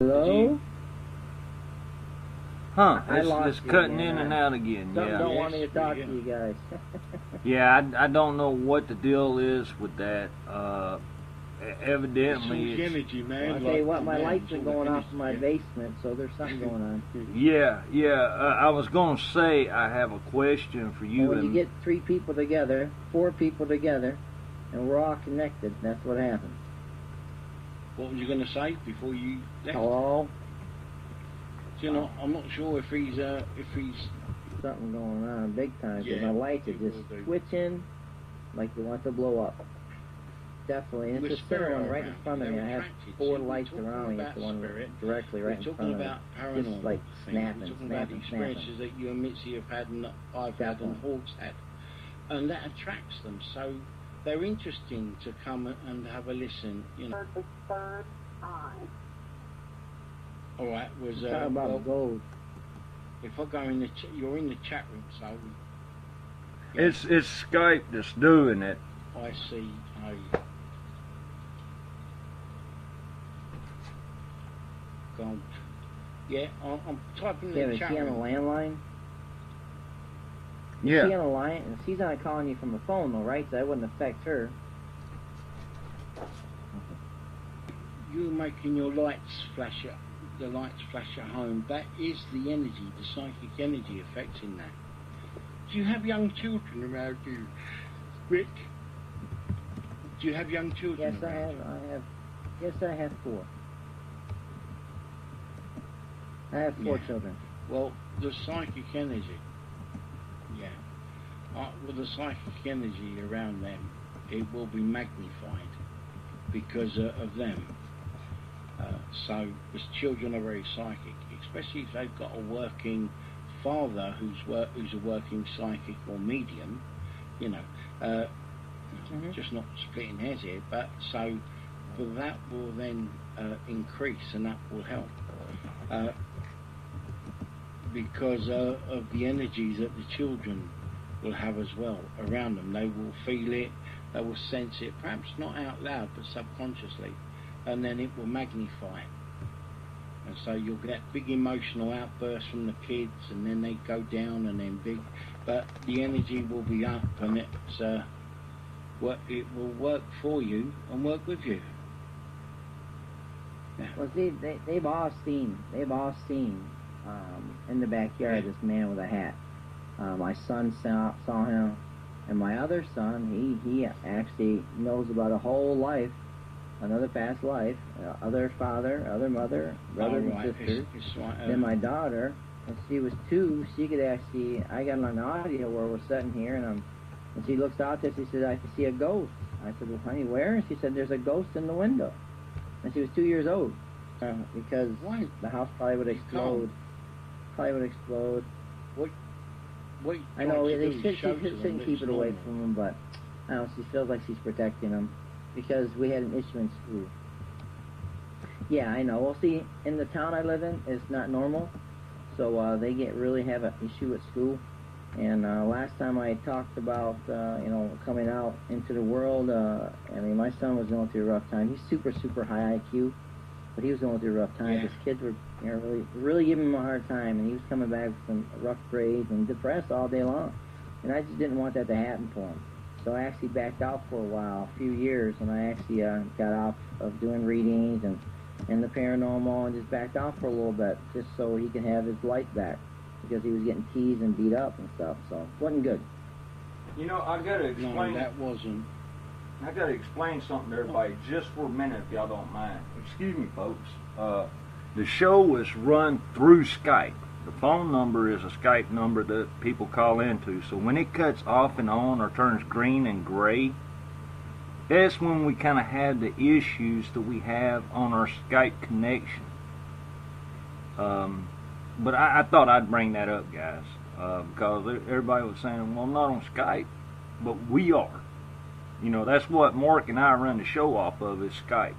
Hello? Huh, I lost it's you cutting again. in and out again. Something Yeah. don't want me to talk to you guys. Yeah, I don't know what the deal is with that. Evidently, It's energy, man. Well, I tell you what, my lights are going off in my basement, so there's something going on. yeah. I was gonna say I have a question for you. Well, when you get 3 people together, 4 people together, and we're all connected, that's what happens. What was you going to say before you left? Hello? You know, I'm not sure if he's Something going on big time, because Yeah, my lights are it will just do. twitching like they want to blow up. Definitely, and With it's just sitting spirit one right in around, front of me. I they're have attracted. 4 See, we're lights talking around me. about It's the one spirit. directly right We're in front talking of me. about paranormal Just like things. snapping, We're talking snapping, about snapping. experiences that you and Mitzi have had and that I've had and Hawk's had. And that attracts them. So they're interesting to come and have a listen, you know. The third eye. All right, was Talk about well, gold. if I go in the you're in the chat room, so It's Skype that's doing it. I see a gold. Yeah, I'm typing in Yeah, the is chat she on a room. landline? Is she on a line? And she's not calling you from the phone, though, right? So that wouldn't affect her. You making your lights flash at the lights flash at home. That is the energy, the psychic energy affecting that. Do you have young children around you, Rick? Do you have young children? Yes, I around have. you? I have. Yes, I have 4. I have 4 Yeah. children. Well, the psychic energy. Yeah. Well, the psychic energy around them, it will be magnified because of them. So, as children are very psychic, especially if they've got a working father who's a working psychic or medium, you know, just not splitting hairs here, but so that will then increase and that will help. Because of the energies that the children will have as well around them. They will feel it, they will sense it, perhaps not out loud, but subconsciously, and then it will magnify it. And so you'll get big emotional outbursts from the kids, and then they go down, and then big, but the energy will be up, and it will work for you and work with you. Yeah. Well, see, they've all seen in the backyard this man with a hat. My son saw him, and my other son, he actually knows about a whole life, another past life, other father, other mother, brothers and sisters. Then my daughter, when she was 2, she could actually, I got on audio where we're sitting here, and she looks out there, she said, I see a ghost. I said, well, honey, where? And she said, there's a ghost in the window. And she was 2 years old, because the house probably would explode. What I know they shouldn't keep it away from them, but I don't know, she feels like she's protecting them because we had an issue in school. Yeah, I know. Well, see, in the town I live in, it's not normal, so they really have an issue at school. And last time I talked about coming out into the world, I mean, my son was going through a rough time. He's super high IQ, but he was going through a rough time. His kids were really giving him a hard time, and he was coming back with some rough grades and depressed all day long. And I just didn't want that to happen for him. So I actually backed out for a while, a few years, and I actually got off of doing readings and the paranormal, and just backed out for a little bit, just so he could have his life back, because he was getting teased and beat up and stuff, so it wasn't good. You know, I gotta explain. No, that wasn't. I gotta explain something to everybody just for a minute, if y'all don't mind. Excuse me, folks. The show is run through Skype. The phone number is a Skype number that people call into. So when it cuts off and on or turns green and gray, that's when we kind of have the issues that we have on our Skype connection. But I thought I'd bring that up, guys, because everybody was saying, well, I'm not on Skype, but we are. You know, that's what Mark and I run the show off of, is Skype.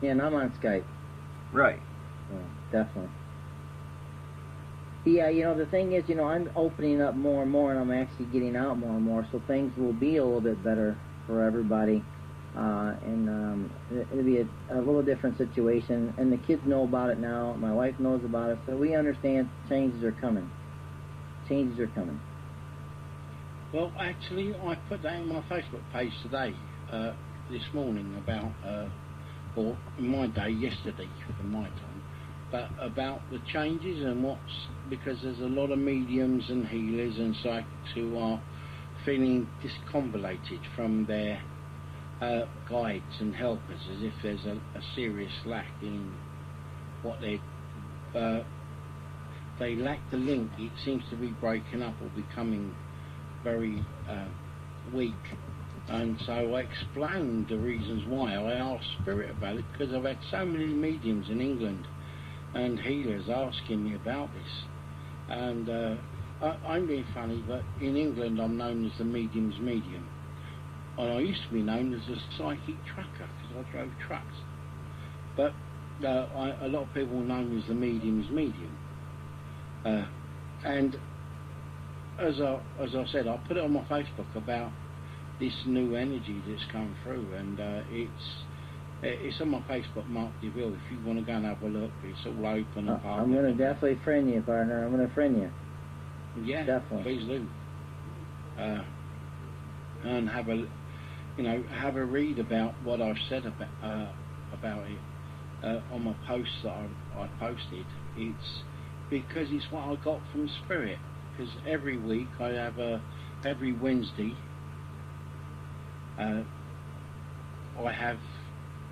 Yeah, and I'm on Skype. Right. Yeah, definitely. Yeah, the thing is, I'm opening up more and more, and I'm actually getting out more and more, so things will be a little bit better for everybody. It'll be a little different situation. And the kids know about it now. My wife knows about it, so we understand changes are coming. Changes are coming. Well, actually, I put that in my Facebook page today, this morning, about, or in my day, yesterday, for my time, but about the changes and because there's a lot of mediums and healers and psychics who are feeling discombobulated from their guides and helpers, as if there's a serious lack in what they lack the link. It seems to be breaking up or becoming very weak. And so I explained the reasons why. I asked Spirit about it because I've had so many mediums in England and healers asking me about this. And I'm being funny, but in England I'm known as the medium's medium. And I used to be known as a psychic trucker because I drove trucks. But a lot of people know me as the medium's medium. And as I said, I put it on my Facebook about this new energy that's come through, and it's on my Facebook, Mark DeVille. If you want to go and have a look, it's all open. I'm going to definitely friend you, partner. I'm going to friend you. Yeah, definitely. Please do. And have a read about what I've said about it on my posts that I posted. It's because it's what I got from Spirit. Because every week I have every Wednesday I have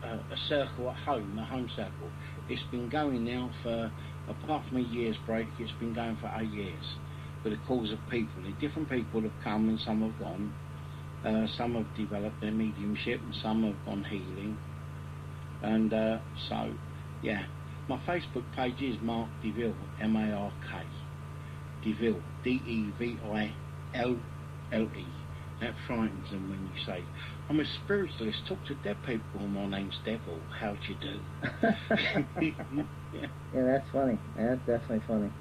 a circle at home, a home circle. It's been going now for, apart from a year's break, it's been going for 8 years. For the cause of people. Different people have come and some have gone. Some have developed their mediumship and some have gone healing. And so, yeah. My Facebook page is Mark DeVille, M-A-R-K. DeVille, D-E-V-I-L-L-E. That frightens them when you say, I'm a spiritualist, talk to dead people, my name's Devil, how'd you do? Yeah, that's funny. That's definitely funny.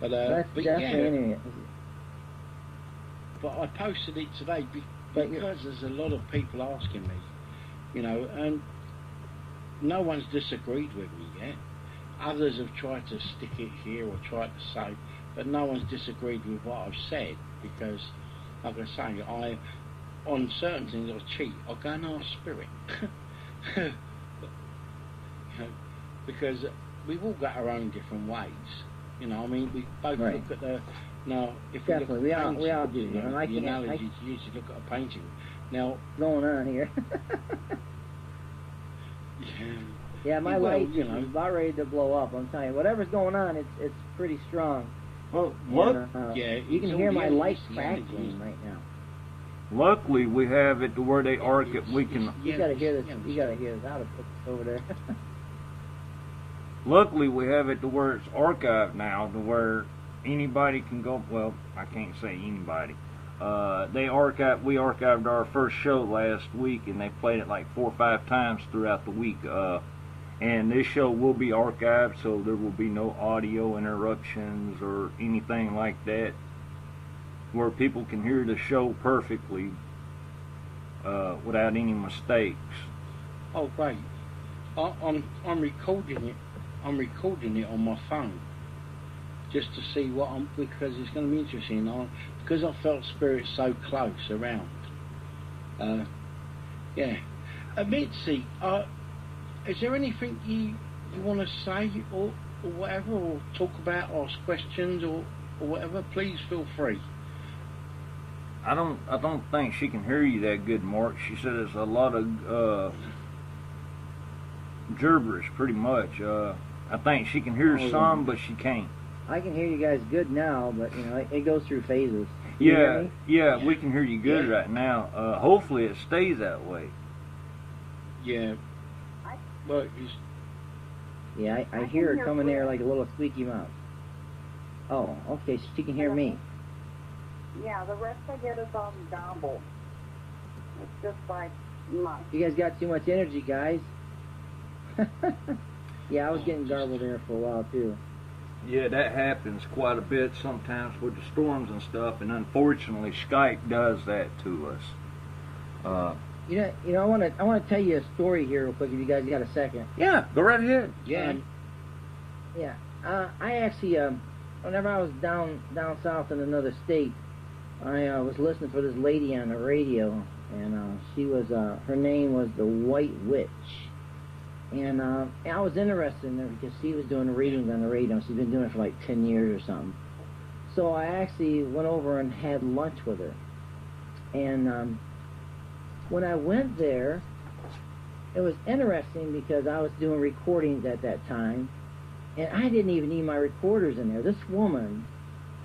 But that's definitely yeah. But I posted it today because there's a lot of people asking me, and no one's disagreed with me yet. Others have tried to stick it here or tried to say, but no one's disagreed with what I've said because, like I say, on certain things I cheat. I go and ask Spirit. Because we've all got our own different ways. I mean, we both look at the... Now, if definitely, we look at we all do. the analogy you used to look at a painting. Now... Going on here. Yeah, my light is about ready to blow up. I'm telling you, whatever's going on, it's pretty strong. Well, what? You can hear my light crackling right now. Luckily, we have it to where they arc it. We can. You gotta hear this. You gotta hear this. I'll put this over there. Luckily, we have it to where it's archived now, to where anybody can go. Well, I can't say anybody. We archived our first show last week, and they played it like 4 or 5 times throughout the week. And this show will be archived, so there will be no audio interruptions or anything like that, where people can hear the show perfectly without any mistakes. Oh, great! I'm recording it. I'm recording it on my phone just to see because it's going to be interesting. Because I felt Spirit so close around. Yeah. Mitzi, is there anything you want to say or whatever, or talk about, ask questions or whatever? Please feel free. I don't think she can hear you that good, Mark. She said there's a lot of gibberish, pretty much. I think she can hear some, but she can't. I can hear you guys good now, but it goes through phases. Yeah, we can hear you good right now. Hopefully it stays that way. Yeah. Well, yeah, I hear her coming there like a little squeaky mouse. Oh, okay, she can hear me. Yeah, the rest I get is on gobble. It's just like much. You guys got too much energy, guys. Yeah, I was getting garbled there for a while too. Yeah, that happens quite a bit sometimes with the storms and stuff, and unfortunately Skype does that to us. I want to tell you a story here real quick if you guys got a second. Yeah, go right ahead. Yeah. I actually, whenever I was down south in another state, I was listening for this lady on the radio, and she was, her name was the White Witch, and I was interested in her because she was doing the readings on the radio. She's been doing it for like 10 years or something. So I actually went over and had lunch with her, and when I went there, it was interesting because I was doing recordings at that time, and I didn't even need my recorders in there. This woman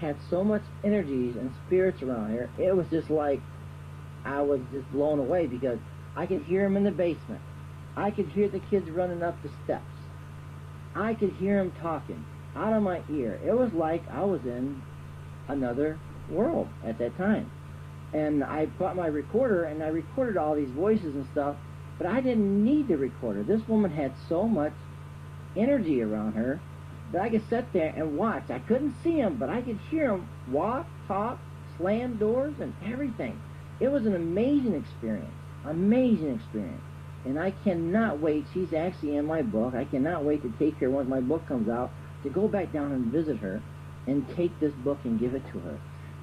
had so much energies and spirits around her. It was just like I was just blown away because I could hear them in the basement. I could hear the kids running up the steps. I could hear them talking out of my ear. It was like I was in another world at that time. And I brought my recorder, and I recorded all these voices and stuff, but I didn't need the recorder. This woman had so much energy around her that I could sit there and watch. I couldn't see them, but I could hear them walk, talk, slam doors, and everything. It was an amazing experience. And I cannot wait. She's actually in my book. I cannot wait to take her once my book comes out to go back down and visit her and take this book and give it to her.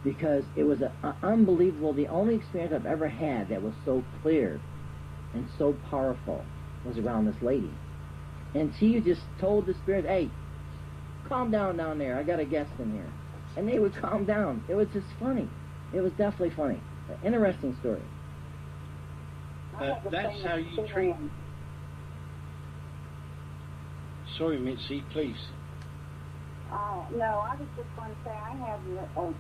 Because it was unbelievable. The only experience I've ever had that was so clear and so powerful was around this lady. And she just told the spirit, hey, calm down there. I got a guest in here. And they would calm down. It was just funny. It was definitely funny. An interesting story. That's how you treat... Sorry, Mitzi, please. No, I was just going to say I had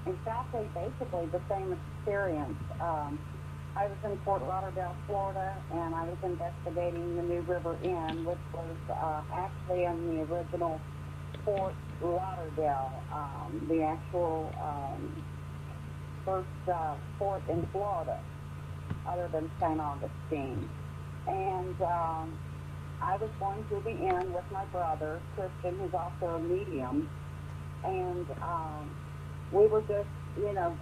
exactly, basically the same experience. I was in Fort Lauderdale, Florida, and I was investigating the New River Inn, which was actually in the original Fort Lauderdale, the actual first fort in Florida, other than St. Augustine. And I was going to the inn with my brother, Christian, who's also a medium, and we were just,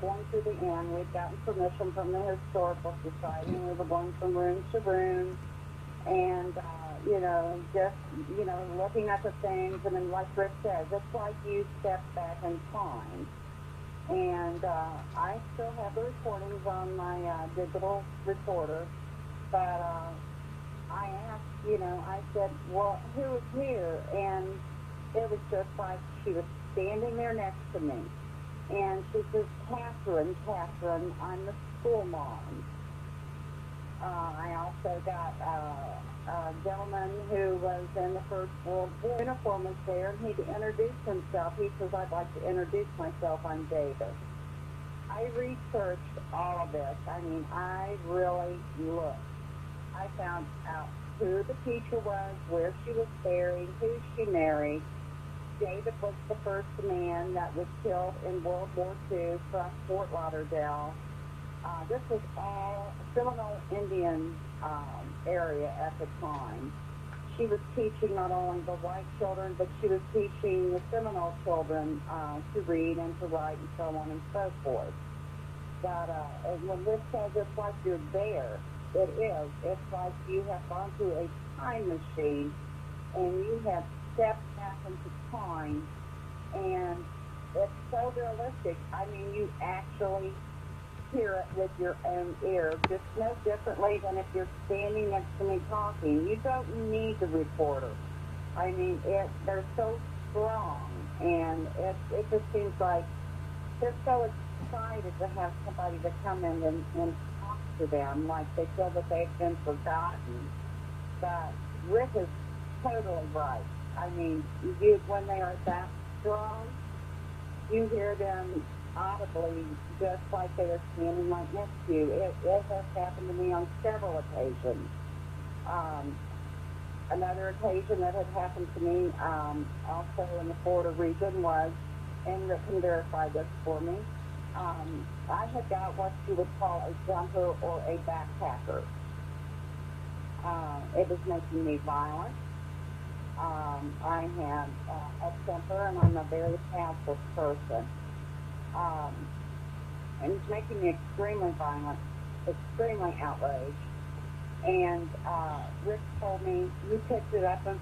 going through the inn. We'd gotten permission from the Historical Society, and we were going from room to room, and, just, looking at the things, and then like Rick says, it's like you step back in time. And I still have the recordings on my digital recorder, but I asked, I said, well, who is here? And it was just like she was standing there next to me. And she says, Catherine, I'm the school mom. I also got a gentleman who was in the First World War. Uniform was there, and he introduced himself. He says, I'd like to introduce myself. I'm David. I researched all of this. I mean, I really looked. I found out who the teacher was, where she was buried, who she married. David was the first man that was killed in World War II from Fort Lauderdale. This was all Seminole Indian area at the time. She was teaching not only the white children, but she was teaching the Seminole children to read and to write and so on and so forth. But when this says it's like you're there, it is. It's like you have gone through a time machine and you have stepped back into time, and it's so realistic. I mean, you actually hear it with your own ear, just no differently than if you're standing next to me talking. You don't need the recorder. I mean, they're so strong, and it just seems like they're so excited to have somebody to come in and talk to them, like they feel that they've been forgotten. But Rick is totally right. I mean, when they are that strong, you hear them audibly, just like they are standing right next to you. It has happened to me on several occasions. Another occasion that had happened to me, also in the Florida region, was, and Rick can verify this for me, I had got what you would call a jumper or a backpacker. It was making me violent. I had a temper, and I'm a very passive person. And it's making me extremely violent. extremely outraged. And Rick told me, you picked it up and